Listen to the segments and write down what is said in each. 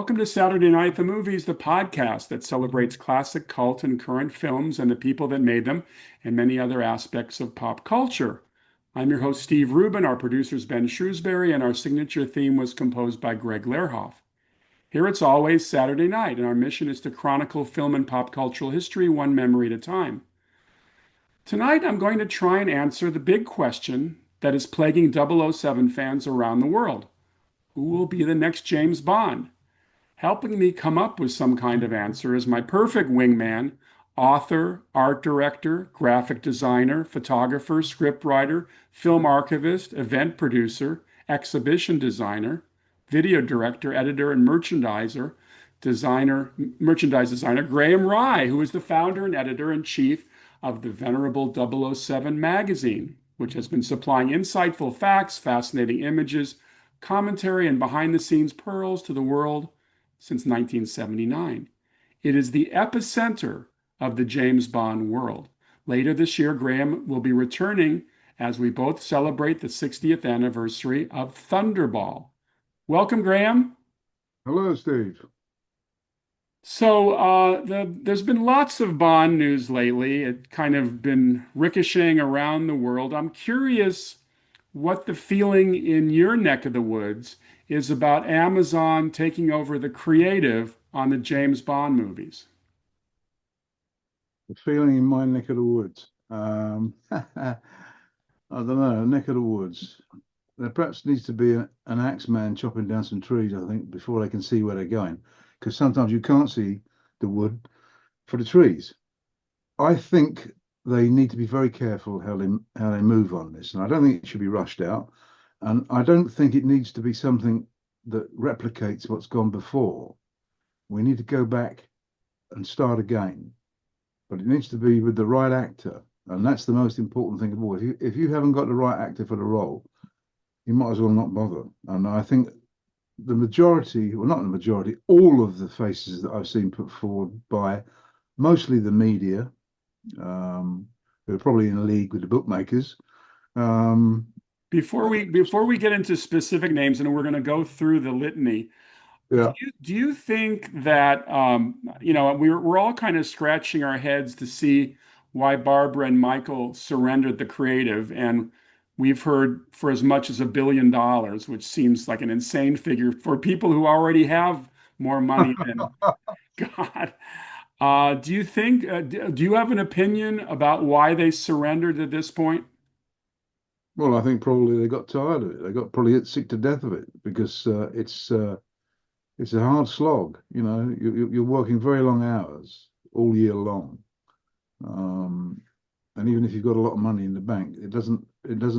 Welcome to Saturday Night at the Movies, the podcast that celebrates classic, cult, and current films and the people that made them, and many other aspects of pop culture. I'm your host, Steve Rubin. Our producer's Ben Shrewsbury, and our signature theme was composed by Greg Lehrhoff. Here it's always Saturday night, and our mission is to chronicle film and pop cultural history one memory at a time. Tonight, I'm going to try and answer the big question that is plaguing 007 fans around the world. Who will be the next James Bond? Helping me come up with some kind of answer is my perfect wingman, author, art director, graphic designer, photographer, scriptwriter, film archivist, event producer, exhibition designer, video director, editor, and merchandise designer, Graham Rye, who is the founder and editor-in-chief of the venerable 007 magazine, which has been supplying insightful facts, fascinating images, commentary, and behind-the-scenes pearls to the world since 1979. It is the epicenter of the James Bond world. Later this year, Graham will be returning as we both celebrate the 60th anniversary of Thunderball. Welcome, Graham. Hello, Steve. There's been lots of Bond news lately. It kind of been ricocheting around the world. I'm curious what the feeling in your neck of the woods is about Amazon taking over the creative on the James Bond movies. The feeling in my neck of the woods. I don't know, neck of the woods. There perhaps needs to be an axe man chopping down some trees, I think, before they can see where they're going. Because sometimes you can't see the wood for the trees. I think they need to be very careful how they move on this. And I don't think it should be rushed out. And I don't think it needs to be something that replicates what's gone before. We need to go back and start again. But it needs to be with the right actor. And that's the most important thing of all. If you haven't got the right actor for the role, you might as well not bother. And I think the majority, well, not the majority, all of the faces that I've seen put forward by mostly the media, who are probably in a league with the bookmakers. Before we get into specific names, and we're going to go through the litany, Yeah, do you think that we're all kind of scratching our heads to see why Barbara and Michael surrendered the creative, and we've heard for as much as $1 billion, which seems like an insane figure for people who already have more money than God. Do you think? Do you have an opinion about why they surrendered at this point? well, I think probably they got tired of it. They got probably sick to death of it because it's a hard slog. You know, you're working very long hours all year long, um, and even if you've got a lot of money in the bank, it doesn't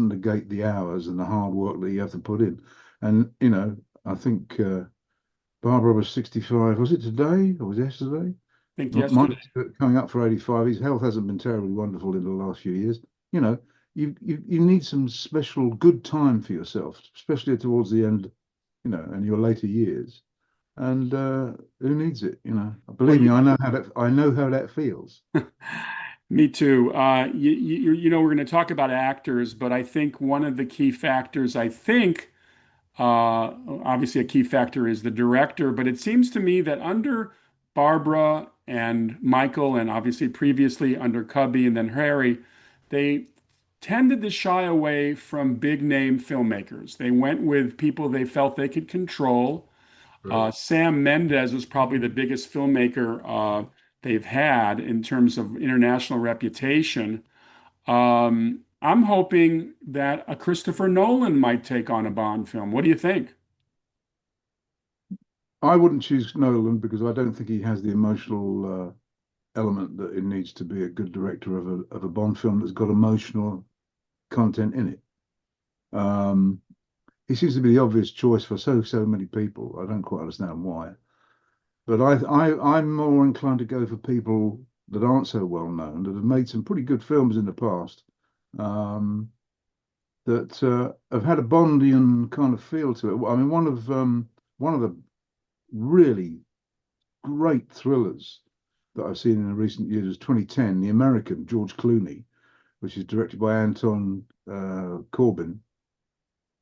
negate the hours and the hard work that you have to put in. And you know, I think Barbara was 65. Was it today or was it yesterday? I think yesterday. Mike's coming up for 85. His health hasn't been terribly wonderful in the last few years. You know, you need some special good time for yourself, especially towards the end, you know, and your later years. And who needs it? You know, Well, believe me, I know how that feels. me too. We're going to talk about actors, but I think one of the key factors, obviously a key factor is the director, but it seems to me that under Barbara and Michael, and obviously previously under Cubby and then Harry, they tended to shy away from big name filmmakers. They went with people they felt they could control. Right. Sam Mendes was probably the biggest filmmaker they've had in terms of international reputation. I'm hoping that a Christopher Nolan might take on a Bond film. What do you think? I wouldn't choose Nolan because I don't think he has the emotional element that it needs to be a good director of a Bond film that's got emotional content in it. Um, he seems to be the obvious choice for so many people. I don't quite understand why, but I'm more inclined to go for people that aren't so well known that have made some pretty good films in the past. Um, that have had a Bondian kind of feel to it. I mean, one of the really great thrillers that I've seen in the recent years is 2010, The American, George Clooney, which is directed by Anton Corbin.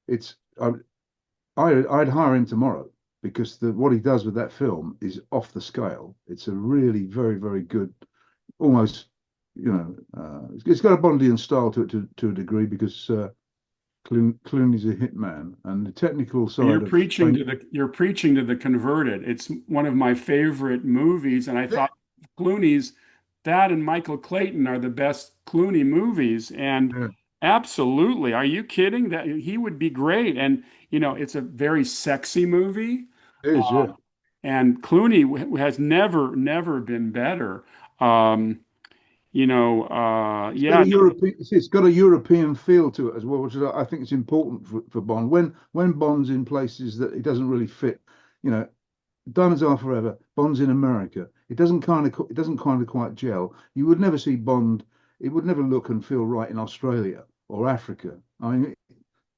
It's I'd hire him tomorrow because what he does with that film is off the scale. It's a really very, very good, almost, it's got a Bondian style to it to a degree because Clooney's a hitman, and the technical You're side of preaching to the converted. It's one of my favorite movies, and I yeah, thought Clooney's that and Michael Clayton are the best Clooney movies. And yeah, absolutely, are you kidding? That he would be great. And it's a very sexy movie, it is, yeah. and Clooney has never been better. Um, It's got yeah, a European, it's got a European feel to it as well, which is, I think, is important for Bond. When Bond's in places that it doesn't really fit, you know, Diamonds Are Forever, Bond's in America. It doesn't kind of quite gel. You would never see Bond. It would never look and feel right in Australia or Africa. I mean,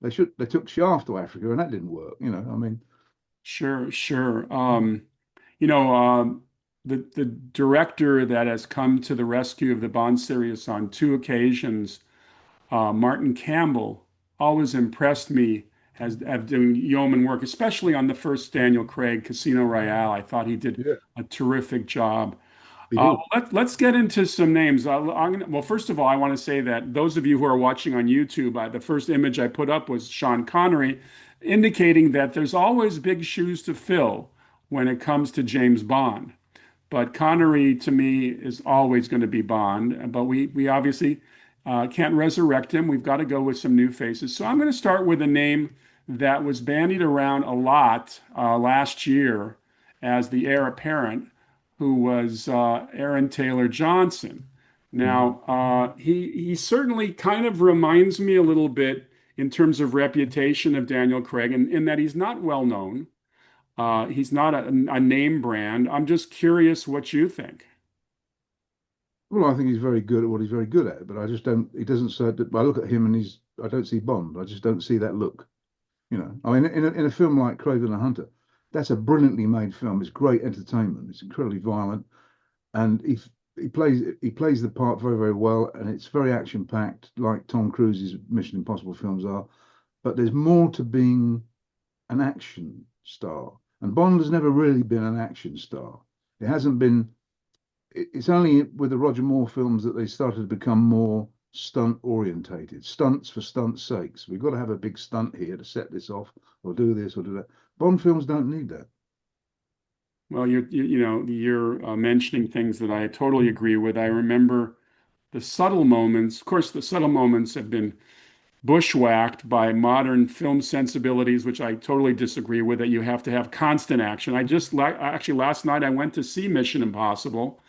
they took Shaft to Africa and that didn't work. I mean, sure, sure. You know, the director that has come to the rescue of the Bond series on two occasions, Martin Campbell, always impressed me as of doing yeoman work, especially on the first Daniel Craig Casino Royale. I thought he did yeah, a terrific job. he did. Let's get into some names. Well, first of all, I want to say that those of you who are watching on YouTube, the first image I put up was Sean Connery, indicating that there's always big shoes to fill when it comes to James Bond. But Connery, to me, is always going to be Bond. But we obviously can't resurrect him. We've got to go with some new faces. So I'm going to start with a name that was bandied around a lot last year as the heir apparent, who was Aaron Taylor Johnson. Mm. Now, he certainly kind of reminds me a little bit in terms of reputation of Daniel Craig, in that he's not well known. He's not a name brand. I'm just curious what you think. Well, I think he's very good at what he's very good at, but I just don't. He doesn't say that. I look at him and I don't see Bond. I just don't see that look. I mean, in a film like Craven the Hunter, that's a brilliantly made film. It's great entertainment. It's incredibly violent, and he plays the part very, very well, and it's very action packed, like Tom Cruise's Mission Impossible films are. But there's more to being an action star, and Bond has never really been an action star. It hasn't been. It's only with the Roger Moore films that they started to become more stunt orientated, stunts for stunts' sakes. We've got to have a big stunt here to set this off, or do this, or do that. Bond films don't need that. Well, you're mentioning things that I totally agree with. I remember the subtle moments. Of course, the subtle moments have been bushwhacked by modern film sensibilities, which I totally disagree with, that you have to have constant action. Actually last night I went to see Mission Impossible,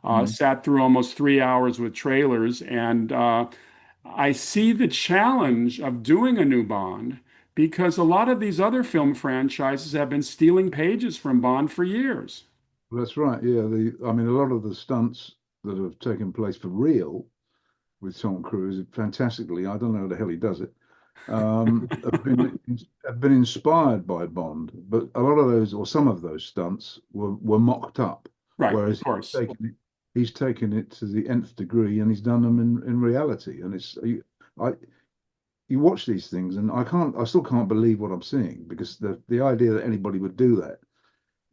Mm. sat through almost 3 hours with trailers, and I see the challenge of doing a new Bond because a lot of these other film franchises have been stealing pages from Bond for years. That's right. Yeah, I mean, a lot of the stunts that have taken place for real with Tom Cruise, fantastically, I don't know how the hell he does it, have been inspired by Bond, but a lot of those or some of those stunts were mocked up, Right, of whereas course. he's taken it to the nth degree and he's done them in reality. And I you watch these things and I still can't believe what I'm seeing because the idea that anybody would do that.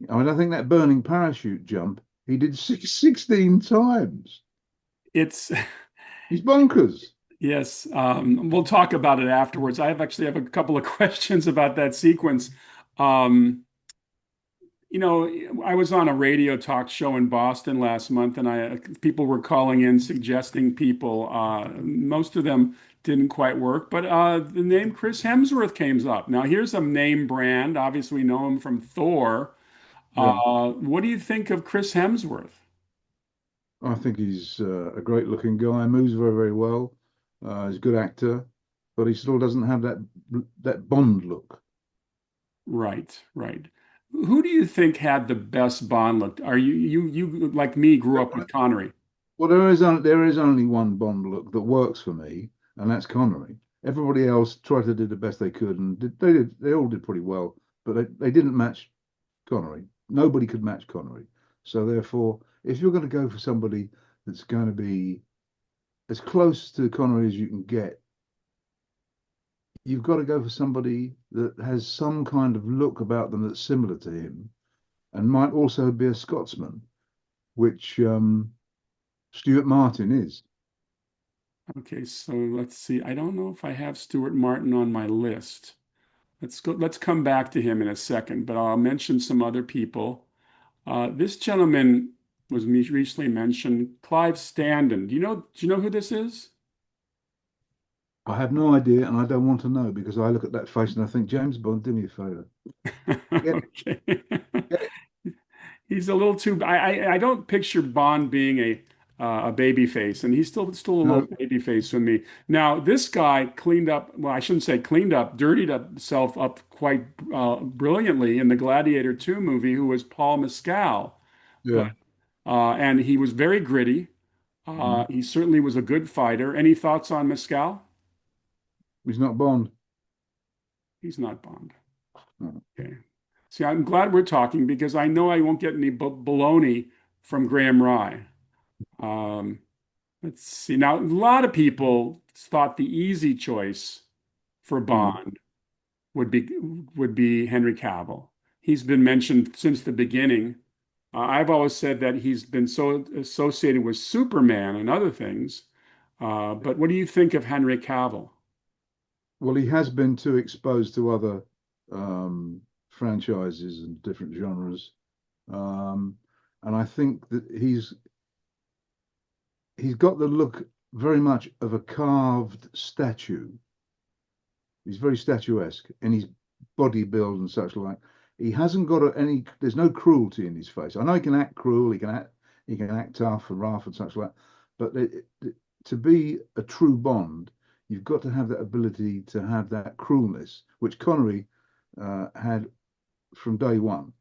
I mean, I think that burning parachute jump he did 16 times. It's He's bonkers. Yes, we'll talk about it afterwards. Actually have a couple of questions about that sequence. Um, I was on a radio talk show in Boston last month, and people were calling in suggesting people. Most of them didn't quite work, but the name Chris Hemsworth came up. Now, here's a name brand. Obviously, we know him from Thor. Yeah. What do you think of Chris Hemsworth? I think he's a great looking guy, moves very, very well. He's a good actor, but he still doesn't have that Bond look. Right, right. Who do you think had the best Bond look? Are you like me grew up with Connery? Well, there is only one Bond look that works for me, and that's Connery. Everybody else tried to do the best they could, and they all did pretty well, but they didn't match Connery. Nobody could match Connery. So therefore, if you're going to go for somebody that's going to be as close to Connery as you can get, you've got to go for somebody that has some kind of look about them that's similar to him and might also be a Scotsman, which Stuart Martin is. Okay, so let's see. I don't know if I have Stuart Martin on my list. Let's go. Let's come back to him in a second, but I'll mention some other people. This gentleman was recently mentioned, Clive Standen. Do you know who this is? I have no idea, and I don't want to know because I look at that face and I think, James Bond, do me a favor. Get it, Okay. get it. He's a little too. I don't picture Bond being a baby face, and he's still a little No, baby face with me. Now, this guy cleaned up. Well, I shouldn't say cleaned up, dirtied himself up quite brilliantly in the Gladiator 2 movie. Who was Paul Mescal, but yeah. and he was very gritty. Mhm. He certainly was a good fighter. Any thoughts on Mescal? He's not Bond. He's not Bond. No. Okay. See, I'm glad we're talking because I know I won't get any baloney from Graham Rye. Um, let's see. Now, a lot of people thought the easy choice for Mm. Bond would be would be Henry Cavill. He's been mentioned since the beginning. I've always said that he's been so associated with Superman and other things. But what do you think of Henry Cavill? Well, he has been too exposed to other um, franchises and different genres, um, and I think that he's got the look very much of a carved statue. He's very statuesque in his body build and such like. He hasn't got any. There's no cruelty in his face. I know he can act cruel. He can act tough and rough and such like. But to be a true Bond, you've got to have that ability to have that cruelness, which Connery had from day one.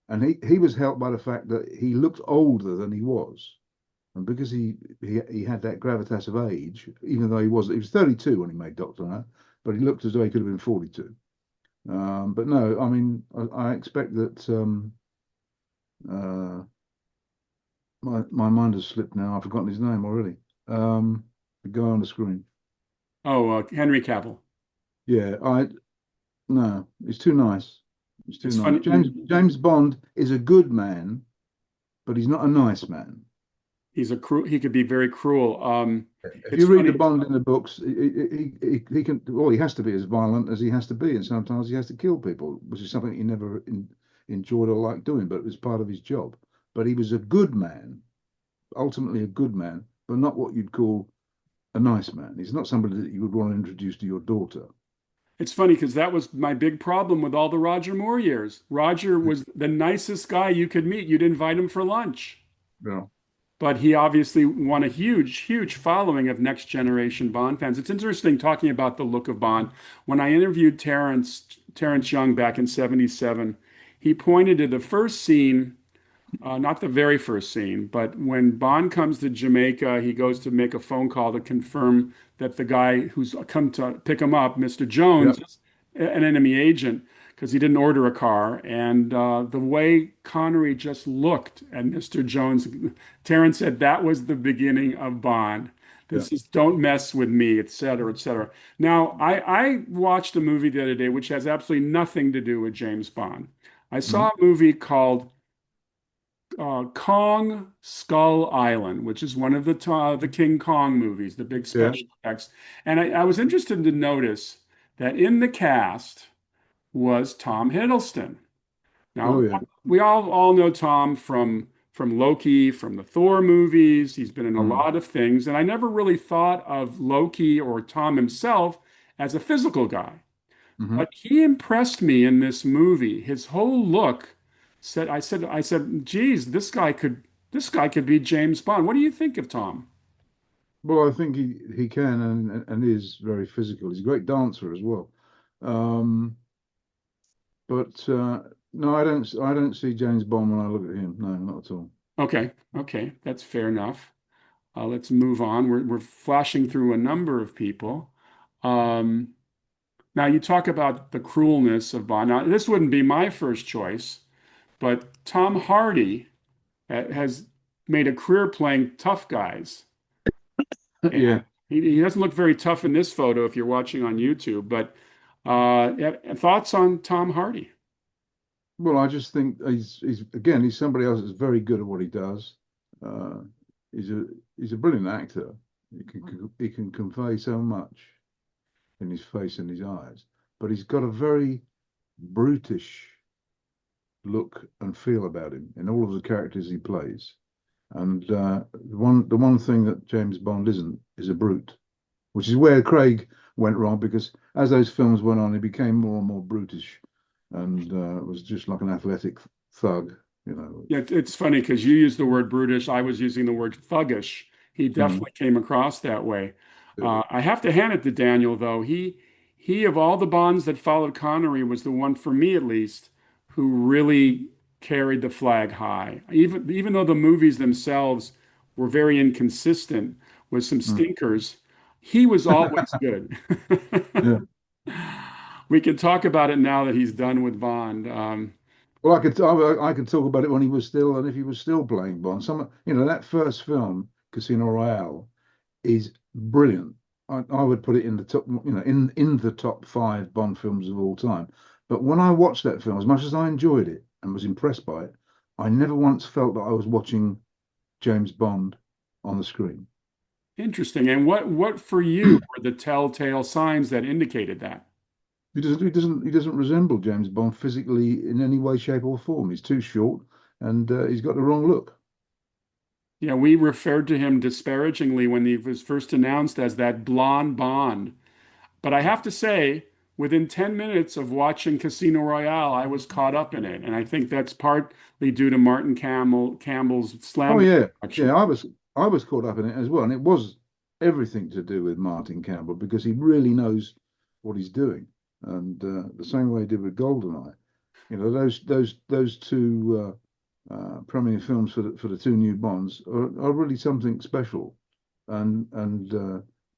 And he was helped by the fact that he looked older than he was. And because he had that gravitas of age, even though he was 32 when he made Doctor No, but he looked as though he could have been 42. But no, I mean, I expect that uh, my mind has slipped now. I've forgotten his name already. The guy on the screen. Oh, Henry Cavill. Yeah, I no, he's too nice. He's too It's nice. funny. James Bond is a good man, but he's not a nice man. He's a cruel. He could be very cruel. If It's you read the funny. Bond in the books, he can, well, he has to be as violent as he has to be, and sometimes he has to kill people, which is something he never enjoyed or liked doing, but it was part of his job. But he was a good man, ultimately a good man, but not what you'd call a nice man. He's not somebody that you would want to introduce to your daughter. It's funny because that was my big problem with all the Roger Moore years. Roger was the nicest guy you could meet. You'd invite him for lunch. Yeah. But he obviously won a huge, huge following of next generation Bond fans. It's interesting talking about the look of Bond. When I interviewed Terrence Young back in '77, he pointed to the first scene, not the very first scene, but when Bond comes to Jamaica, he goes to make a phone call to confirm that the guy who's come to pick him up, Mr. Jones, Yep. is an enemy agent because he didn't order a car. And the way Connery just looked at Mr. Jones, Terrence said that was the beginning of Bond. Yeah. This is don't mess with me, et cetera, et cetera. Now, I watched a movie the other day which has absolutely nothing to do with James Bond. I saw Mhm. a movie called Kong Skull Island, which is one of the King Kong movies, the big Yeah. special effects. And I was interested to notice that in the cast was Tom Hiddleston. Oh Now, yeah. we all know Tom from Loki, from the Thor movies. He's been in a Mhm. lot of things, and I never really thought of Loki or Tom himself as a physical guy. Mhm. But he impressed me in this movie. His whole look I said, geez, this guy could be James Bond. What do you think of Tom? Well, I think he can and is very physical. He's a great dancer as well. Um, but no, I don't see James Bond when I look at him. No, not at all. Okay, okay, that's fair enough. Let's move on. We're flashing through a number of people. Um, Now you talk about the cruelness of Bond. Now this wouldn't be my first choice, but Tom Hardy has made a career playing tough guys. And Yeah. He doesn't look very tough in this photo if you're watching on YouTube, but thoughts on Tom Hardy? Well, I just think he's again he's somebody else that's very good at what he does. Uh, he's a he's a brilliant actor. He can convey so much in his face and his eyes, but he's got a very brutish look and feel about him in all of the characters he plays. And the one thing that James Bond isn't is a brute, which is where Craig went wrong because as those films went on, he became more and more brutish and was just like an athletic thug, you know. Yeah, it's funny because you used the word brutish. I was using the word thuggish. He Mm, definitely came across that way. yeah. I have to hand it to Daniel, though. He of all the Bonds that followed Connery was the one, for me at least, who really carried the flag high. Even though the movies themselves were very inconsistent with some Mm. stinkers, he was always good. Yeah. We can talk about it now that he's done with Bond. Well, I could talk about it when he was still, and if he was still playing Bond. That first film, Casino Royale, is brilliant. I would put it in the top, in the top five Bond films of all time. But when I watched that film, as much as I enjoyed it and was impressed by it, I never once felt that I was watching James Bond on the screen. Interesting. And what for you were the telltale signs that indicated that? He doesn't resemble James Bond physically in any way, shape, or form. He's too short, and he's got the wrong look. Yeah, we referred to him disparagingly when he was first announced as that blonde Bond. But I have to say, within 10 minutes of watching Casino Royale, I was caught up in it. And I think that's partly due to Campbell's Oh slam yeah, yeah. action. I was caught up in it as well, and it was everything to do with Martin Campbell because he really knows what he's doing, and the same way he did with GoldenEye. Those two premiere films for the two new Bonds are really something special, and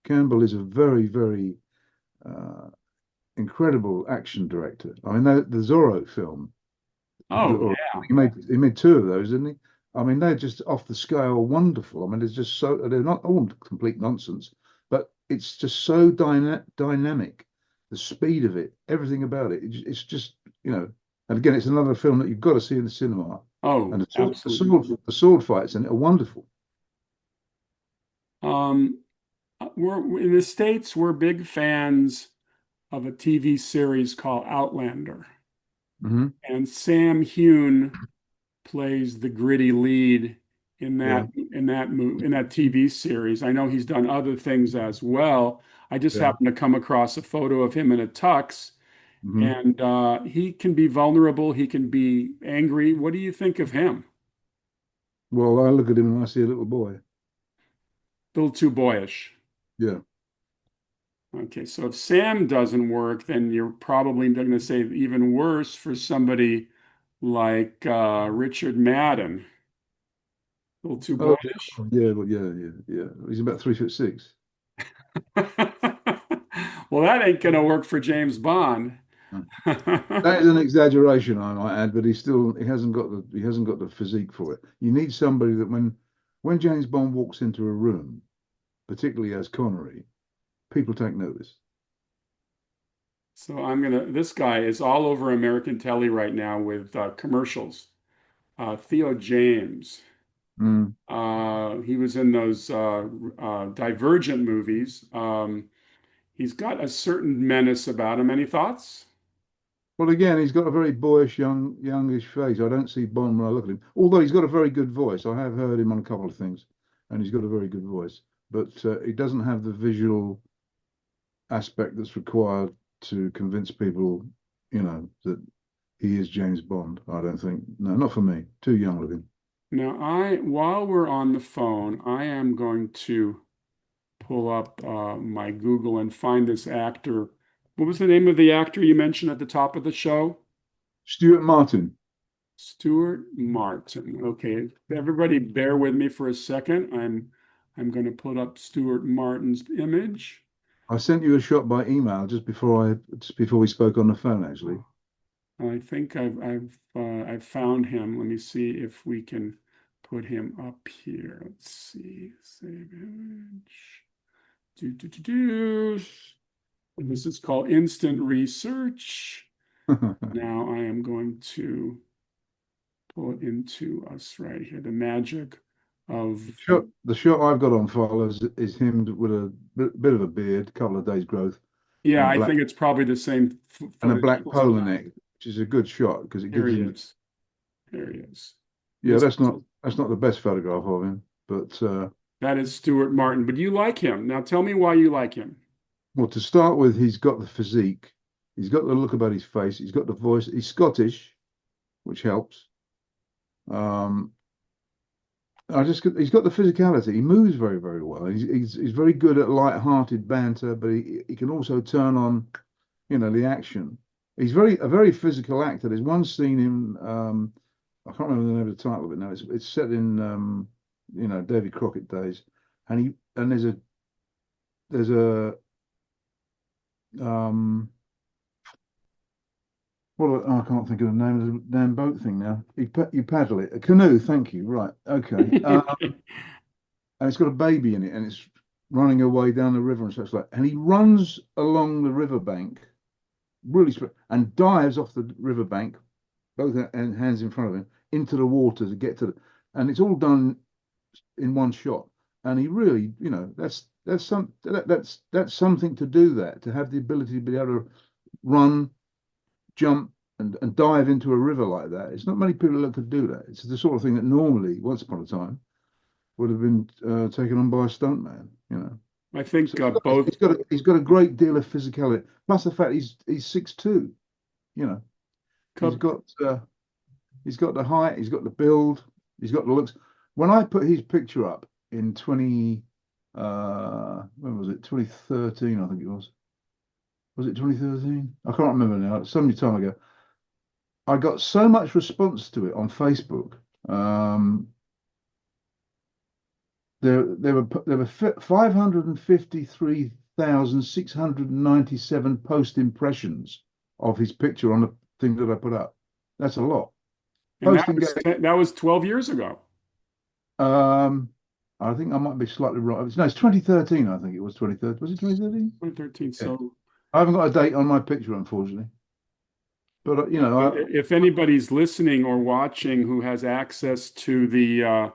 Campbell is a very very uh, incredible action director. I mean, the Zorro film, Oh, or yeah. he made two of those, didn't he? I mean, they're just off the scale wonderful. I mean, it's just so they're not all complete nonsense, but it's just so dynamic. The speed of it, everything about it, it's just you know. And again, it's another film that you've got to see in the cinema. And Oh, absolutely. the sword fights in it are wonderful. Um, we're in the States, we're big fans of a TV series called Outlander. Hmm. And Sam Hewn plays the gritty lead in Yeah, that TV series. I know he's done other things as well. I just yeah. happened to come across a photo of him in a tux, Hmm. and he can be vulnerable. He can be angry. What do you think of him? Well, I look at him and I see a little boy. A little too boyish. Yeah. Okay, so if Sam doesn't work, then you're probably going to say even worse for somebody like Richard Madden. A little too Oh, boyish. yeah, well, yeah, yeah, yeah. He's about 3'6". Well, that ain't gonna work for James Bond. That is an exaggeration, I might add, but he hasn't got the physique for it. You need somebody that when James Bond walks into a room, particularly as Connery, people take notice. So this guy is all over American telly right now with commercials. Theo James. Mm. He was in those Divergent movies. He's got a certain menace about him. Any thoughts? Well, again, he's got a very boyish, youngish face. I don't see Bond when I look at him. Although he's got a very good voice. I have heard him on a couple of things, and he's got a very good voice. But he doesn't have the visual aspect that's required to convince people, that he is James Bond. I don't think. No, not for me. Too young looking. Now, while we're on the phone, I am going to pull up my Google and find this actor. What was the name of the actor you mentioned at the top of the show? Stuart Martin. Stuart Martin. Okay, everybody bear with me for a second. I'm going to put up Stuart Martin's image. I sent you a shot by email just before we spoke on the phone, actually. I think I've found him. Let me see if we can put him up here. Let's see. Save image. Do, do, do, do. And this is called instant research. Now I am going to pull it into us right here. The magic of, The shot I've got on file is him with a bit of a beard, couple of days growth, and yeah, a I black think it's probably the same and a footage black that was on polo that. neck, which is a good shot because it Here gives he him. is. There he is. Yeah, This that's not the best photograph of him, but that is Stuart Martin. But you like him. Now tell me why you like him. well, to start with, he's got the physique, he's got the look about his face, he's got the voice. He's Scottish, which helps. Um, he's got the physicality. He moves very, very well. He's very good at light-hearted banter, but he can also turn on, the action. He's a very physical actor. There's one scene in I can't remember the name of the title of it now. It's set in Davy Crockett days, and there's a um I can't think of the name of the damn boat thing now. You paddle it, a canoe. Thank you. Right, okay. And it's got a baby in it, and it's running away down the river and such like. And he runs along the riverbank, and dives off the riverbank, both hands in front of him, into the water to get to the. And it's all done in one shot. And he really, that's something to do that, to have the ability to be able to run, jump, and dive into a river like that. It's not many people that could do that. It's the sort of thing that normally, once upon a time, would have been taken on by a stuntman. I So think both he's got a great deal of physicality. Plus the fact he's 6'2". You know, he's Cub, got he's got the height, he's got the build, he's got the looks. When I put his picture up in when was it? 2013, I think it was. Was it 2013? I can't remember now. Some time ago. I got so much response to it on Facebook. Um, there were 553,697 post impressions of his picture on the thing that I put up. That's a lot. and Post engagement. that was 12 years ago. Um, I think I might be slightly wrong. No, it's 2013. I think it was 2013. Was it 2013? 2013. Yeah. So I haven't got a date on my picture, unfortunately. But if anybody's listening or watching who has access to the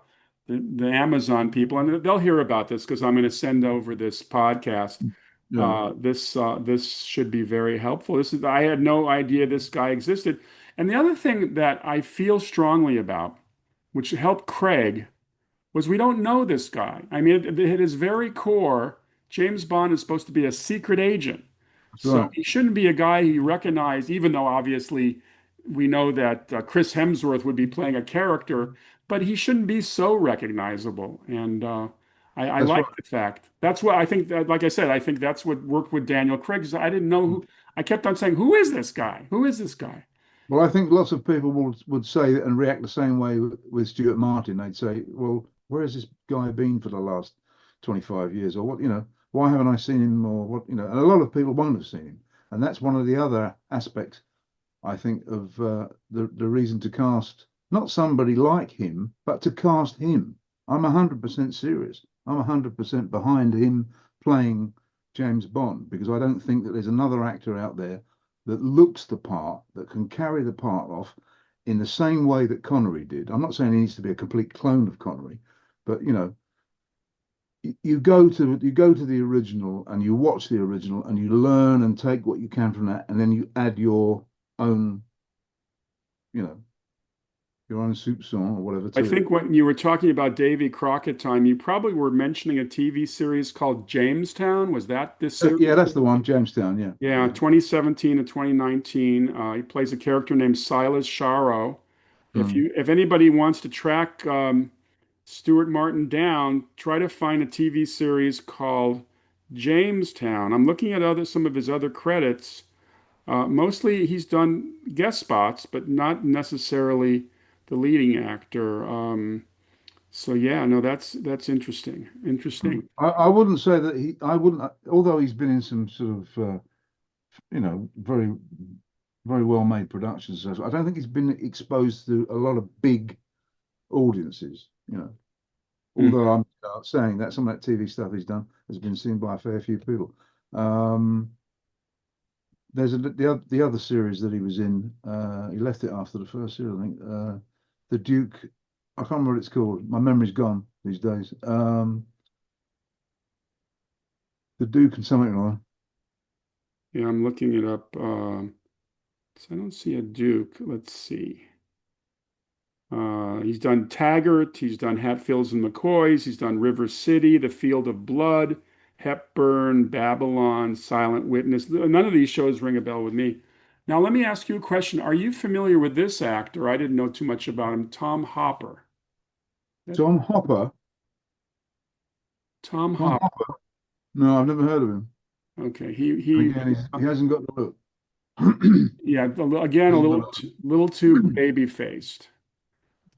Amazon people, and they'll hear about this because I'm going to send over this podcast. yeah, This should be very helpful. I had no idea this guy existed. And the other thing that I feel strongly about, which helped Craig, was we don't know this guy. I mean, at his very core, James Bond is supposed to be a secret agent. that's So right. he shouldn't be a guy he recognized, even though obviously we know that Chris Hemsworth would be playing a character, but he shouldn't be so recognizable. And I That's like right. the fact. That's what I think that, like I said, I think that's what worked with Daniel Craig. 'Cause I didn't know who, I kept on saying, who is this guy? Who is this guy? Well, I think lots of people would say and react the same way with Stuart Martin. They'd say, "Well, where has this guy been for the last 25 years? Or what, why haven't I seen him? Or what, And a lot of people won't have seen him. And that's one of the other aspects, I think, of the reason to cast not somebody like him, but to cast him. I'm 100% serious. I'm 100% behind him playing James Bond because I don't think that there's another actor out there that looks the part, that can carry the part off in the same way that Connery did. I'm not saying he needs to be a complete clone of Connery, but you go to the original and you watch the original and you learn and take what you can from that, and then you add own, you know, your own soup song or whatever I to it. think when you were talking about Davy Crockett time, you probably were mentioning a TV series called Jamestown. Was that this series? Yeah, that's the one, Jamestown. Yeah, Yeah, yeah. 2019. 2017 to 2019. He plays a character named Silas Sharrow. Mm. If anybody wants to track Stuart Martin down, try to find a TV series called Jamestown. I'm looking at some of his other credits. Mostly he's done guest spots, but not necessarily the leading actor. So yeah, no, that's interesting. Mm. Interesting. I wouldn't say that I wouldn't, although he's been in some sort of, very, very well made productions. I don't think he's been exposed to a lot of big audiences. Hmm. Although I was saying that some of that TV stuff he's done has been seen by a fair few people. Um, there's the other series that he was in. He left it after the first series, I think. The Duke. I can't remember what it's called. My memory's gone these days. The Duke and something like Yeah, I'm looking it up. So I don't see a Duke. Let's see. He's done Taggart, he's done Hatfields and McCoys, he's done River City, The Field of Blood, Hepburn, Babylon, Silent Witness. None of these shows ring a bell with me. Now, let me ask you a question. Are you familiar with this actor? I didn't know too much about him. Tom Hopper. That Tom Hopper. Tom Tom Hopper. Hopper. No, I've never heard of him. Okay, And he again, he hasn't got the look. yeah, again a Hasn't got a little too look. baby faced.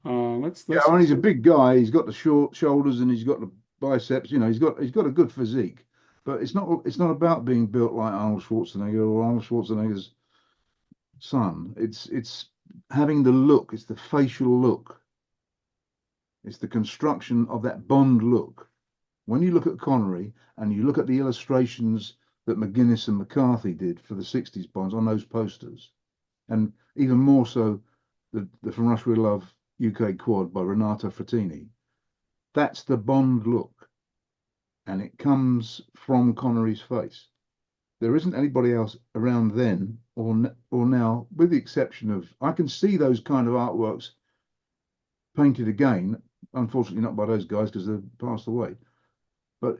Yeah, Let's I mean, he's a big guy. He's got the short shoulders and he's got the biceps. He's got a good physique. But it's not about being built like Arnold Schwarzenegger or Arnold Schwarzenegger's son. It's having the look. It's the facial look. It's the construction of that Bond look. When you look at Connery and you look at the illustrations that McGuinness and McCarthy did for the 60s Bonds on those posters, and even more so the From Russia with Love UK quad by Renato Frattini, that's the Bond look. And it comes from Connery's face. There isn't anybody else around then or now, with the exception of I can see those kind of artworks painted again. Unfortunately, not by those guys because they've passed away. But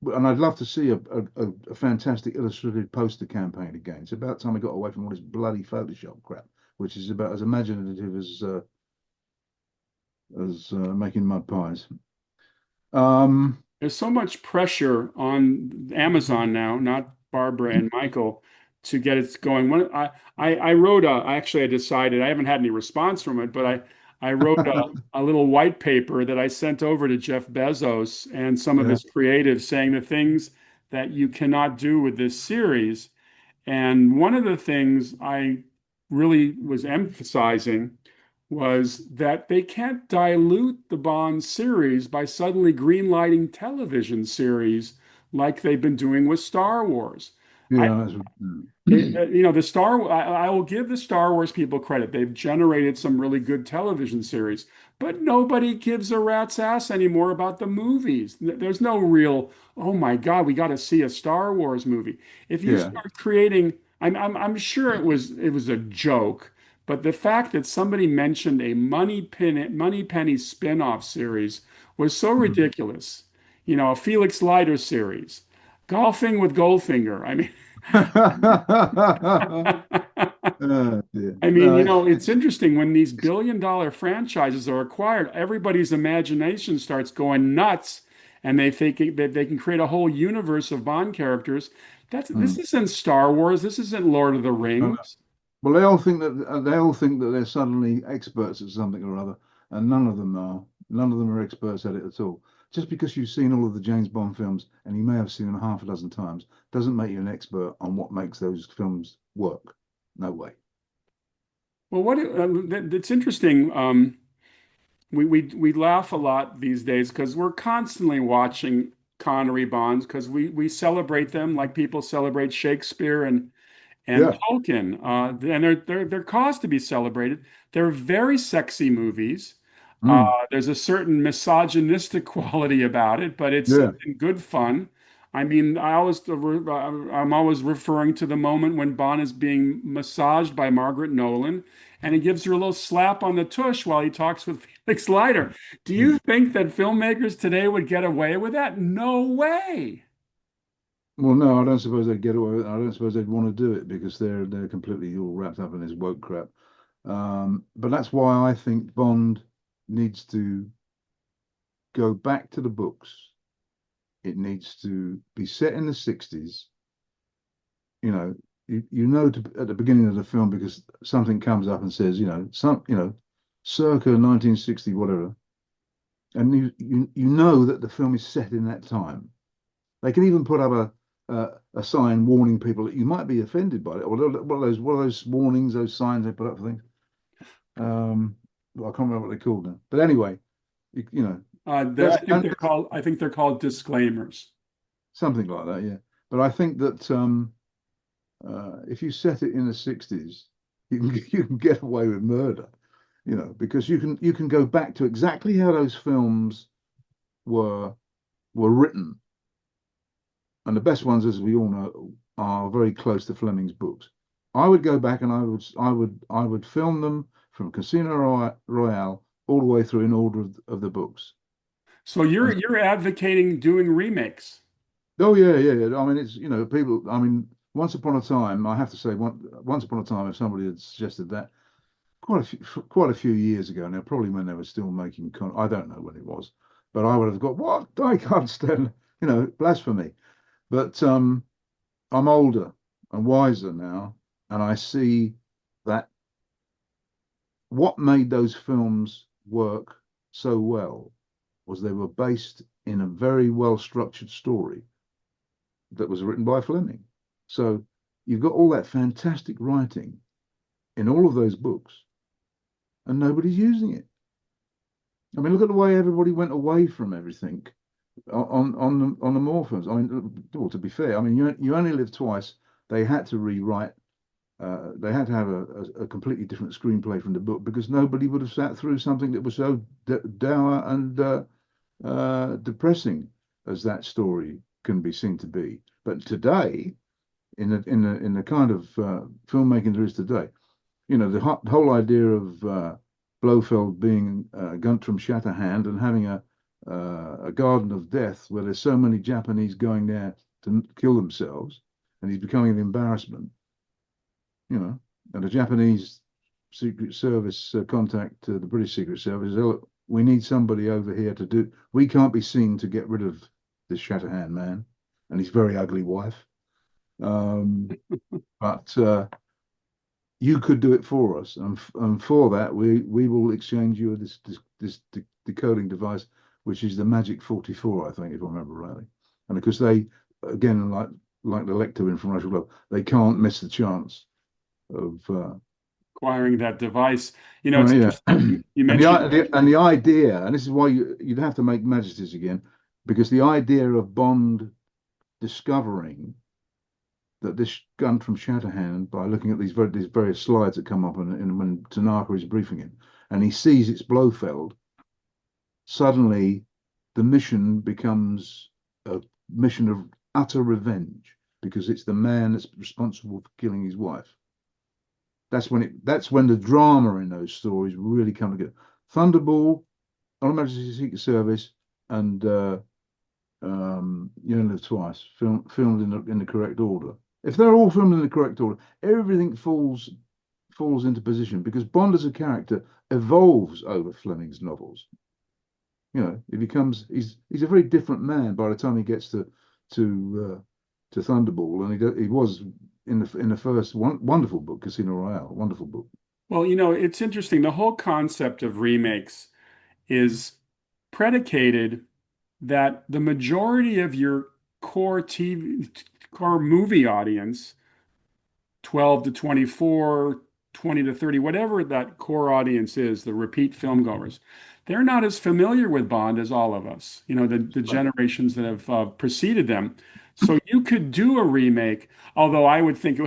and I'd love to see a fantastic illustrated poster campaign again. It's about time we got away from all this bloody Photoshop crap, which is about as imaginative as making mud pies. Um, There's so much pressure on Amazon now, not Barbara and Michael, to get it going. I wrote I decided I haven't had any response from it, but I wrote a little white paper that I sent over to Jeff Bezos and some of yeah, his creatives saying the things that you cannot do with this series. And one of the things I really was emphasizing was that they can't dilute the Bond series by suddenly greenlighting television series like they've been doing with Star Wars. I, yeah, that's, the I will give the Star Wars people credit. They've generated some really good television series, but nobody gives a rat's ass anymore about the movies. There's no real, oh my God, we got to see a Star Wars movie. If you yeah. start creating, I'm sure it was a joke, but the fact that somebody mentioned a Money Penny spin-off series was so Mm. ridiculous. A Felix Leiter series, Golfing with Goldfinger. I mean, Oh, dear. I mean, No, it's it's interesting when these billion-dollar franchises are acquired, everybody's imagination starts going nuts, and they think that they can create a whole universe of Bond characters. This mm. isn't Star Wars. This isn't Lord of the No, no. Rings. Well, they all think that they're suddenly experts at something or other, and none of them are. None of them are experts at it at all. Just because you've seen all of the James Bond films, and you may have seen them half a dozen times, doesn't make you an expert on what makes those films work. No way. Well, that's interesting. We laugh a lot these days because we're constantly watching Connery Bonds because we celebrate them like people celebrate Shakespeare and Yeah. Tolkien, and they're caused to be celebrated. They're very sexy movies. Mm. There's a certain misogynistic quality about it, but it's Yeah. in good fun. I mean, I'm always referring to the moment when Bond is being massaged by Margaret Nolan, and he gives her a little slap on the tush while he talks with Felix Leiter. Do you Mm. think that filmmakers today would get away with that? No way. Well, no, I don't suppose they'd get away with it. I don't suppose they'd want to do it because they're completely all wrapped up in this woke crap. But that's why I think Bond needs to go back to the books. It needs to be set in the 60s. You know, at the beginning of the film because something comes up and says, circa 1960, whatever. And you know that the film is set in that time. They can even put up a sign warning people that you might be offended by it. Or what are those warnings, those signs they put up for things? Well, I can't remember what they're called now. But anyway, you know, That's I think they're called disclaimers. something like that, yeah. But I think that if you set it in the 60s, you can you can get away with murder, because you can go back to exactly how those films were written, and the best ones, as we all know, are very close to Fleming's books. I would go back and I would film them from Royale all the way through in order of the books. So And you're advocating doing remakes. oh yeah, yeah, yeah. I mean, it's people. I mean, once upon a time, I have to say, once upon a time, if somebody had suggested that quite a few years ago now, probably when they were still making I don't know when it was, but I would have got what I can't stand, blasphemy. But I'm older and wiser now, and I see that what made those films work so well was they were based in a very well structured story that was written by Fleming. So you've got all that fantastic writing in all of those books, and nobody's using it. I mean, look at the way everybody went away from everything on the Moore films. I mean, well, to be fair, I mean, you only live twice. They had to rewrite. They had to have a completely different screenplay from the book because nobody would have sat through something that was so dour and depressing as that story can be seen to be. But today, in the kind of filmmaking there is today, the whole idea of Blofeld being Guntram Shatterhand and having a garden of death where there's so many Japanese going there to kill themselves, and he's becoming an embarrassment, and the Japanese Secret Service contact the British Secret Service. "Oh, we need somebody over here to do. We can't be seen to get rid of this Shatterhand man and his very ugly wife. But you could do it for us, and for that we will exchange you this decoding device, which is the Magic 44, I think, if I remember rightly. And because they, again, like the Lecter in From Russia Glove, they can't miss the chance of Acquiring that device. It's well, yeah. interesting. You And mentioned the idea, and this is why you'd have to make Majesties again, because the idea of Bond discovering that this gun from Shatterhand, by looking at these various slides that come up and when Tanaka is briefing him, and he sees it's Blofeld, suddenly the mission becomes a mission of utter revenge because it's the man that's responsible for killing his wife. That's when the drama in those stories really come together. Thunderball, On Her Majesty's Secret Service, and You Only Live Twice, filmed in the correct order. If they're all filmed in the correct order, everything falls into position because Bond as a character evolves over Fleming's novels. He's a very different man by the time he gets to Thunderball, and he was in the first wonderful book, Casino Royale, wonderful book. well, it's interesting. The whole concept of remakes is predicated that the majority of your core movie audience, 12 to 24, 20 to 30, whatever that core audience is, the repeat film goers, they're not as familiar with Bond as all of us, the Right. generations that have preceded them. So you could do a remake, although I would think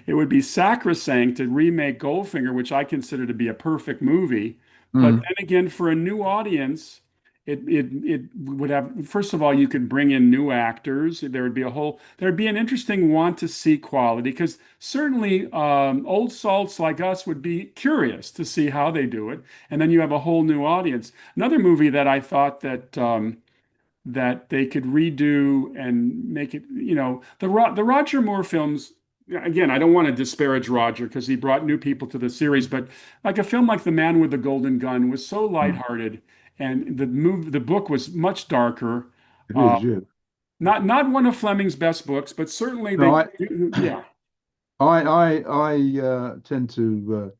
it would be sacrosanct to remake Goldfinger, which I consider to be a perfect movie. But Mm. then again, for a new audience, it would have, first of all, you could bring in new actors. There'd be an interesting want to see quality because certainly old salts like us would be curious to see how they do it. And then you have a whole new audience. Another movie that I thought that they could redo and make it, the Roger Moore films. Again, I don't want to disparage Roger because he brought new people to the series, but like a film like The Man with the Golden Gun was so Mm. lighthearted, and the book was much darker. It Uh, is, yeah. not one of Fleming's best books, but certainly No, they, yeah. tend to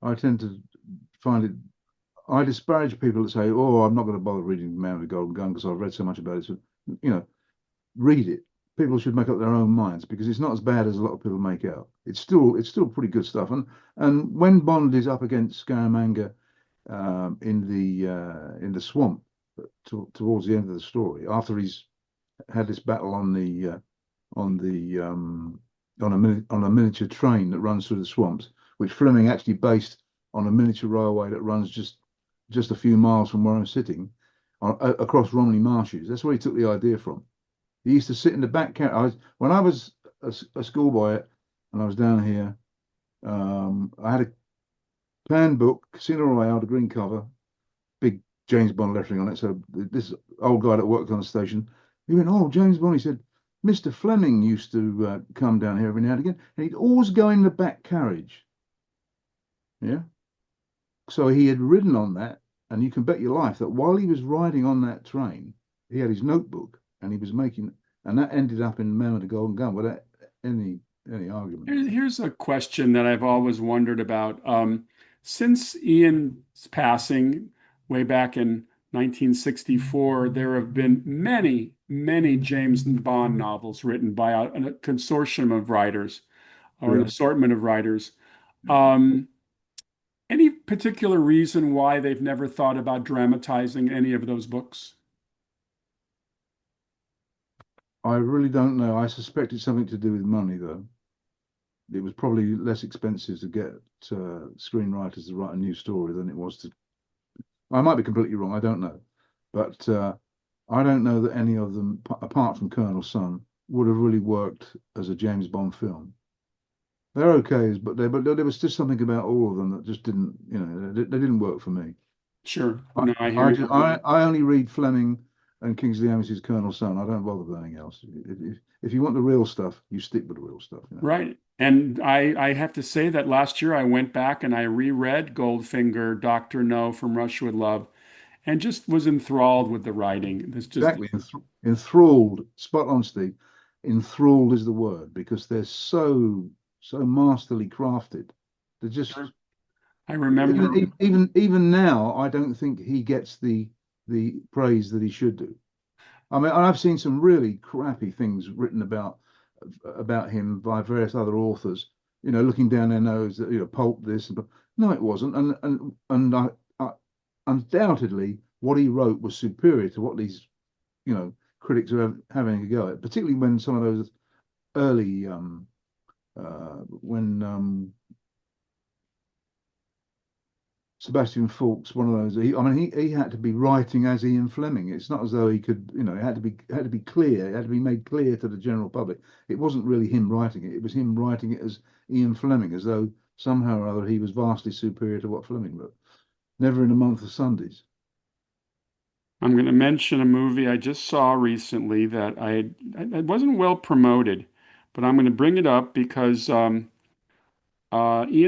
I tend to find it. I disparage people that say, "Oh, I'm not going to bother reading Man with the Golden Gun because I've read so much about it." So, you know, read it. People should make up their own minds because it's not as bad as a lot of people make out. It's still pretty good stuff. And when Bond is up against Scaramanga, in the swamp towards the end of the story, after he's had this battle on the on a miniature train that runs through the swamps, which Fleming actually based on a miniature railway that runs just a few miles from where I'm sitting, across Romney Marshes. That's where he took the idea from. He used to sit in the back carriage. When I was a schoolboy and I was down here, I had a planned book, Casino Royale, the green cover, big James Bond lettering on it. So this old guy that worked on the station, he went, "Oh, James Bond." He said, "Mr. Fleming used to come down here every now and again, and he'd always go in the back carriage." Yeah. So he had ridden on that, and you can bet your life that while he was riding on that train, he had his notebook and he was making, and that ended up in Man with the Golden Gun without any argument. Here's a question that I've always wondered about. Since Ian's passing way back in 1964, there have been many, many James Bond novels written by a consortium of writers or an Yeah. assortment of writers. Um, any particular reason why they've never thought about dramatizing any of those books? I really don't know. I suspect it's something to do with money, though. It was probably less expensive to get screenwriters to write a new story than it was to. I might be completely wrong. I don't know, but I don't know that any of them, apart from Colonel Sun, would have really worked as a James Bond film. They're okay, but there was just something about all of them that just didn't, they didn't work for me. Sure. I, No, I hear I you. just I only read Fleming and Kingsley Amis' Colonel Sun. I don't bother with anything else. If you want the real stuff, you stick with the real stuff. Right. And I have to say that last year I went back and I reread Goldfinger, Doctor No from Russia with Love, and just was enthralled with the writing. There's just Exactly. Enthralled. Spot on, Steve. Enthralled is the word because they're so masterly crafted. They're just I remember, even now. I don't think he gets the praise that he should do. I mean, I've seen some really crappy things written about him by various other authors. Looking down their nose that pulp this, but no, it wasn't. And undoubtedly, what he wrote was superior to what these critics are having a go at, particularly when some of those early when Sebastian Faulks, one of those. I mean, he had to be writing as Ian Fleming. It's not as though he could, it had to be clear. It had to be made clear to the general public. It wasn't really him writing it. It was him writing it as Ian Fleming, as though somehow or other he was vastly superior to what Fleming wrote. Never in a month of Sundays. I'm going to mention a movie I just saw recently that I wasn't well promoted, but I'm going to bring it up because Ian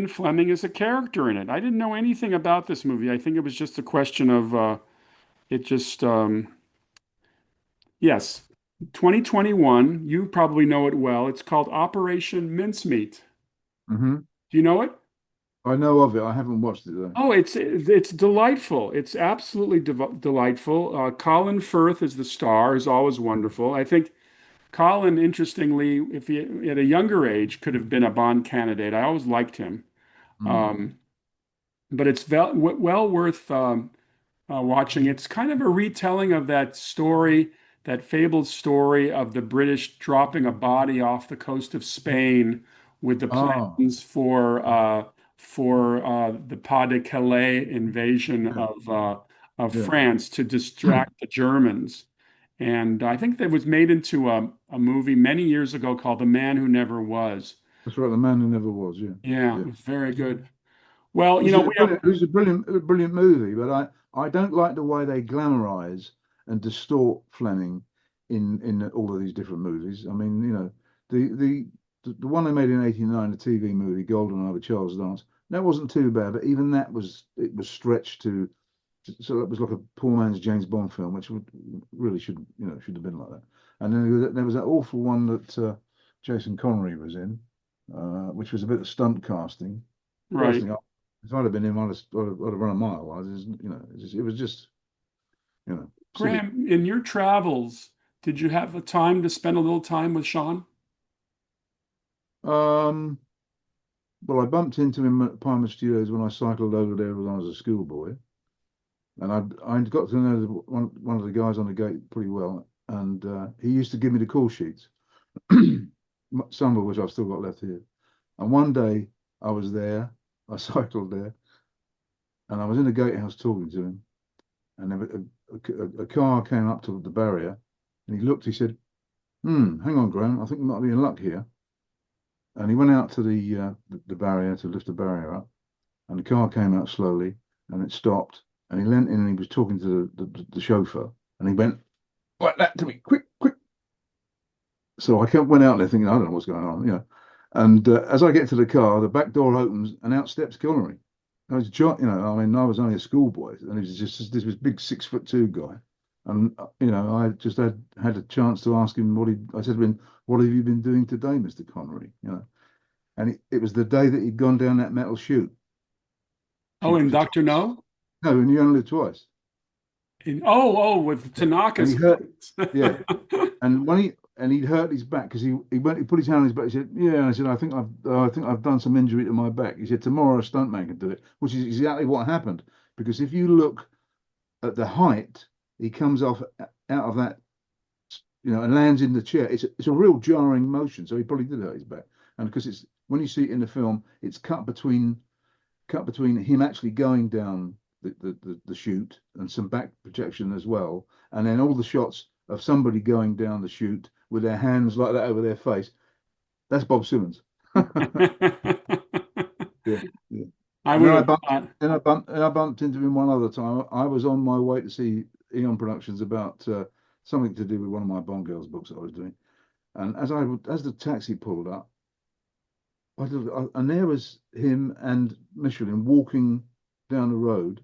Fleming is a character in it. I didn't know anything about this movie. I think it was just a question of it just yes, 2021. You probably know it well. It's called Operation Mincemeat. Hmm. Do you know it? I know of it. I haven't watched it though. Oh, it's delightful. It's absolutely delightful. Colin Firth is the star, is always wonderful. I think Colin, interestingly, if he at a younger age could have been a Bond candidate. I always liked him. Mm. Um, but it's well worth watching. It's kind of a retelling of that story, that fabled story of the British dropping a body off the coast of Spain with the Ah, plans for the Pas de Calais invasion yeah, of yeah. France to distract the Germans. And I think that was made into a movie many years ago called The Man Who Never Was. That's right. The man who never was. Yeah, Yeah, yeah. it was very good. Well, Which is a we have brilliant, which is a brilliant movie, but I don't like the way they glamorize and distort Fleming in all of these different movies. I mean, the the the one they made in '89, the TV movie GoldenEye with Charles Dance, that wasn't too bad, but even that was stretched so it was like a poor man's James Bond film, which really should have been like that. And then there was that awful one that Jason Connery was in, which was a bit of stunt casting. right. Personally, if I'd have been him, I'd have run a mile. It was just silly. Graham, in your travels, did you have a time to spend a little time with Sean? Well, I bumped into him at Palmer Studios when I cycled over there when I was a schoolboy. And I got to know one of the guys on the gate pretty well, and he used to give me the call sheets, some of which I've still got left here. And one day I was there, I cycled there, and I was in the gatehouse talking to him, and there a car came up to the barrier, and he looked. He said, hang on, Graham, I think you might be in luck here." And he went out to the barrier to lift the barrier up, and the car came out slowly, and it stopped, and he leant in and he was talking to the chauffeur, and he went like that to me, quick, quick. So I went out there thinking, I don't know what's going on, And as I get to the car, the back door opens, and out steps Connery. I was, I mean, I was only a schoolboy, and he was just this was big 6'2" guy, and I just had a chance to ask him I said to him, "What have you been doing today, Mr. Connery?" And it was the day that he'd gone down that metal chute Oh, and for Dr. twice. No? No, and you only live twice. With And he Tanaka's hurt, voice. yeah. And he'd hurt his back because he put his hand on his back. He said, "Yeah." And I said, I think I've done some injury to my back." He said, "Tomorrow a stuntman can do it," which is exactly what happened. Because if you look at the height, he comes off out of that, and lands in the chair. It's a real jarring motion. So he probably did hurt his back. And because it's when you see it in the film, it's cut between him actually going down the chute and some back projection as well, and then all the shots of somebody going down the chute with their hands like that over their face. That's Bob Simmons. Yeah, yeah. I And then would I have bumped, thought. then I bumped into him one other time. I was on my way to see Eon Productions about something to do with one of my Bond Girls books that I was doing. And as the taxi pulled up, and there was him and Michelin walking down the road,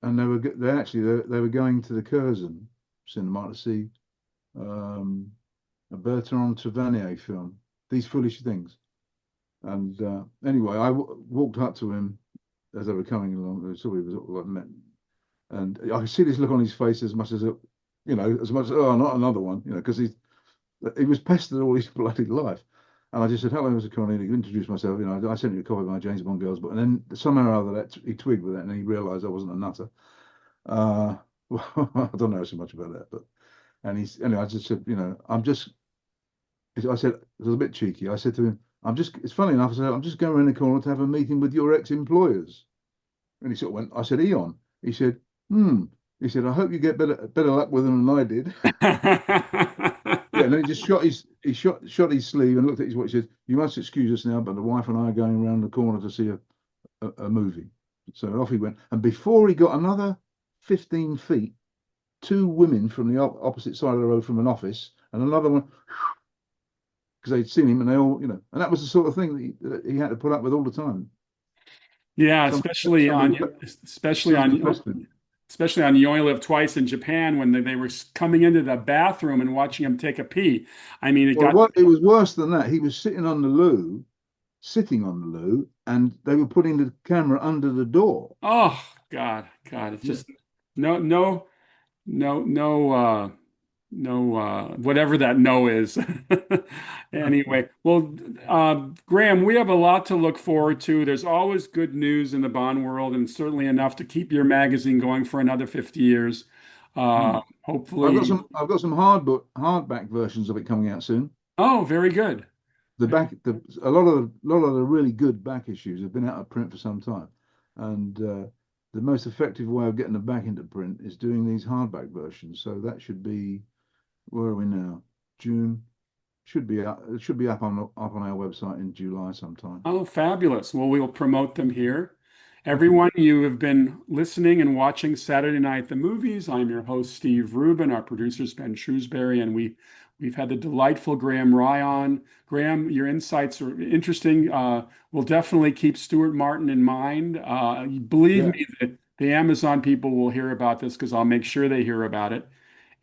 and they were going to the Curzon cinema to see um, a Bertrand Tavernier film, These Foolish Things. And anyway, walked up to him as they were coming along. So we was like met, and I could see this look on his face as much as oh, not another one, because he was pestered all his bloody life. And I just said, "Hello, Mr. Connery," and he introduced myself. I sent you a copy of my James Bond Girls book. And then somehow or other he twigged with it, and he realised I wasn't a nutter. Well, I don't know so much about that, but anyway, I just said, I said, it was a bit cheeky. I said to him, it's funny enough, I said, "I'm just going around the corner to have a meeting with your ex-employers." And he sort of went, I said, "Eon." He said, "Hmm." He said, "I hope you get better luck with them than I did." Yeah, and then he just shot his sleeve and looked at his watch. He said, "You must excuse us now, but the wife and I are going around the corner to see a movie." So off he went. And before he got another 15 feet, two women from the opposite side of the road from an office, and another one, because they'd seen him, and they all, and that was the sort of thing that he had to put up with all the time. Yeah, Some especially somebody on especially somebody on pestered him. especially on You Only Live Twice in Japan when they were coming into the bathroom and watching him take a pee. I mean, it Well, got what it was worse than that. He was sitting on the loo, and they were putting the camera under the door. oh God, it's Yeah. just no no no no no whatever that no is. Anyway, well, Graham, we have a lot to look forward to. There's always good news in the Bond world, and certainly enough to keep your magazine going for another 50 years. Hmm. Hopefully. I've got some hardback versions of it coming out soon. Oh, very good. A lot of the really good back issues have been out of print for some time, and the most effective way of getting them back into print is doing these hardback versions. So that should be, where are we now? June. Should be up. It should be up on our website in July sometime. Oh, fabulous. Well, we'll promote them here. Everyone, you have been listening and watching Saturday Night the Movies. I'm your host, Steve Rubin. Our producer's Ben Shrewsbury, and we've had the delightful Graham Rye on. Graham, your insights are interesting. We'll definitely keep Stuart Martin in mind. Believe Yeah. me, the Amazon people will hear about this because I'll make sure they hear about it.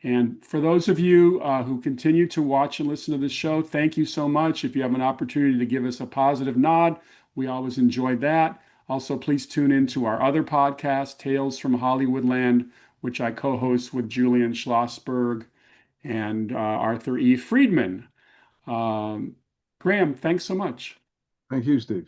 And for those of you who continue to watch and listen to this show, thank you so much. If you have an opportunity to give us a positive nod, we always enjoy that. Also, please tune in to our other podcast, Tales from Hollywoodland, which I co-host with Julian Schlossberg and Arthur E. Friedman. Um, Graham, thanks so much. Thank you, Steve.